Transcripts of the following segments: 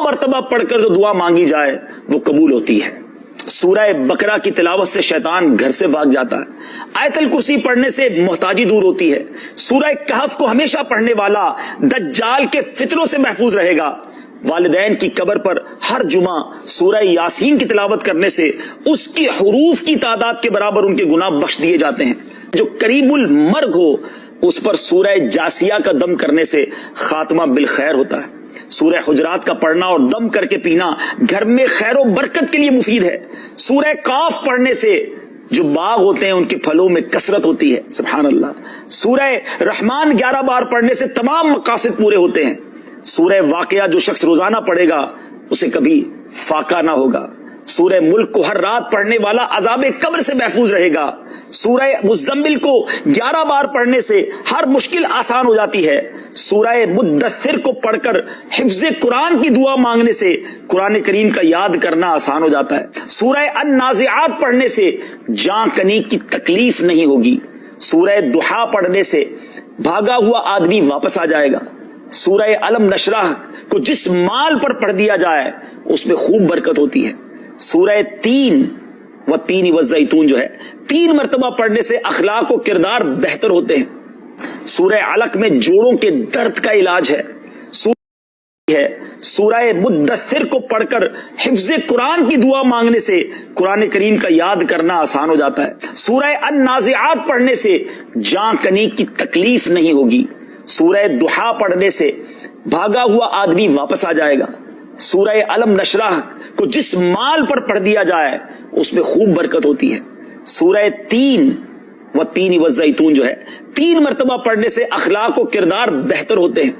مرتبہ پڑھ کر جو دعا مانگی جائے وہ قبول ہوتی ہے۔ سورہ بقرہ کی تلاوت سے شیطان گھر سے بھاگ جاتا ہے۔ آیت الکرسی پڑھنے سے محتاجی دور ہوتی ہے۔ سورہ کہف کو ہمیشہ پڑھنے والا دجال کے فتنوں سے محفوظ رہے گا۔ والدین کی قبر پر ہر جمعہ سورہ یاسین کی تلاوت کرنے سے اس کی حروف کی تعداد کے برابر ان کے گناہ بخش دیے جاتے ہیں۔ جو قریب المرگ ہو اس پر سورہ جاسیہ کا دم کرنے سے خاتمہ بالخیر ہوتا ہے۔ سورہ حجرات کا پڑھنا اور دم کر کے پینا گھر میں خیر و برکت کے لیے مفید ہے۔ سورہ قاف پڑھنے سے جو باغ ہوتے ہیں ان کے پھلوں میں کثرت ہوتی ہے۔ سبحان اللہ۔ سورہ رحمان 11 بار پڑھنے سے تمام مقاصد پورے ہوتے ہیں۔ سورہ واقعہ جو شخص روزانہ پڑھے گا اسے کبھی فاقہ نہ ہوگا۔ سورہ ملک کو ہر رات پڑھنے والا عذاب قبر سے محفوظ رہے گا۔ سورہ مزمل کو 11 بار پڑھنے سے ہر مشکل آسان ہو جاتی ہے۔ سورہ مدثر کو پڑھ کر حفظ قرآن کی دعا مانگنے سے قرآن کریم کا یاد کرنا آسان ہو جاتا ہے۔ سورہ النازعات پڑھنے سے جان کنی کی تکلیف نہیں ہوگی۔ سورہ دحا پڑھنے سے بھاگا ہوا آدمی واپس آ جائے گا۔ سورہ علم نشرح کو جس مال پر پڑھ دیا جائے اس میں خوب برکت ہوتی ہے۔ سورہ تین والزیتون جو ہے 3 مرتبہ پڑھنے سے اخلاق و کردار بہتر ہوتے ہیں۔ سورہ علق میں جوڑوں کے درد کا علاج ہے۔ سورہ مدثر کو پڑھ کر حفظ قرآن کی دعا مانگنے سے قرآن کریم کا یاد کرنا آسان ہو جاتا ہے۔ سورہ النازعات پڑھنے سے جان کنی کی تکلیف نہیں ہوگی۔ سورہ دحا پڑھنے سے بھاگا ہوا آدمی واپس آ جائے گا۔ سورہ علم نشرح کو جس مال پر پڑھ دیا جائے اس میں خوب برکت ہوتی ہے۔ سورہ تین والزیتون جو ہے 3 مرتبہ پڑھنے سے اخلاق و کردار بہتر ہوتے ہیں۔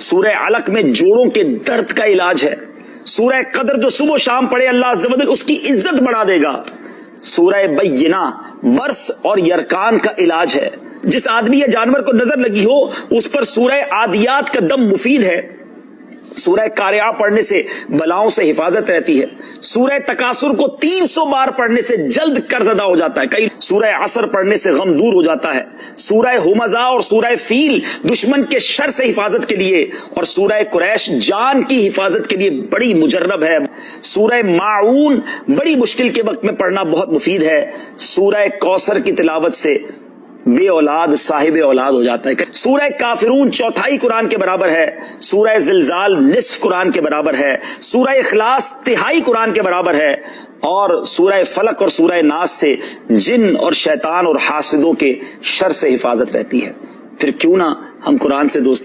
سورہ علق میں جوڑوں کے درد کا علاج ہے۔ سورہ قدر جو صبح و شام پڑھے اللہ عز و جل اس کی عزت بڑھا دے گا۔ سورہ بینہ برس اور یرکان کا علاج ہے۔ جس آدمی یا جانور کو نظر لگی ہو اس پر سورہ عادیات کا دم مفید ہے۔ سورہ قارعہ پڑھنے سے بلاؤں سے حفاظت رہتی ہے۔ سورہ تکاثر کو 300 بار پڑھنے سے جلد قرض ادا ہو جاتا ہے۔ سورہ عصر پڑھنے سے غم دور ہو جاتا ہے۔ سورہ ہمزہ اور سورہ فیل دشمن کے شر سے حفاظت کے لیے اور سورہ قریش جان کی حفاظت کے لیے بڑی مجرب ہے۔ سورہ ماعون بڑی مشکل کے وقت میں پڑھنا بہت مفید ہے۔ سورہ کوثر کی تلاوت سے بے اولاد صاحب اولاد ہو جاتا ہے۔ سورہ کافرون 1/4 قرآن کے برابر ہے۔ سورہ زلزال نصف قرآن کے برابر ہے۔ سورہ اخلاص 1/3 قرآن کے برابر ہے۔ اور سورہ فلق اور سورہ ناس سے جن اور شیطان اور حاسدوں کے شر سے حفاظت رہتی ہے۔ پھر کیوں نہ ہم قرآن سے دوستی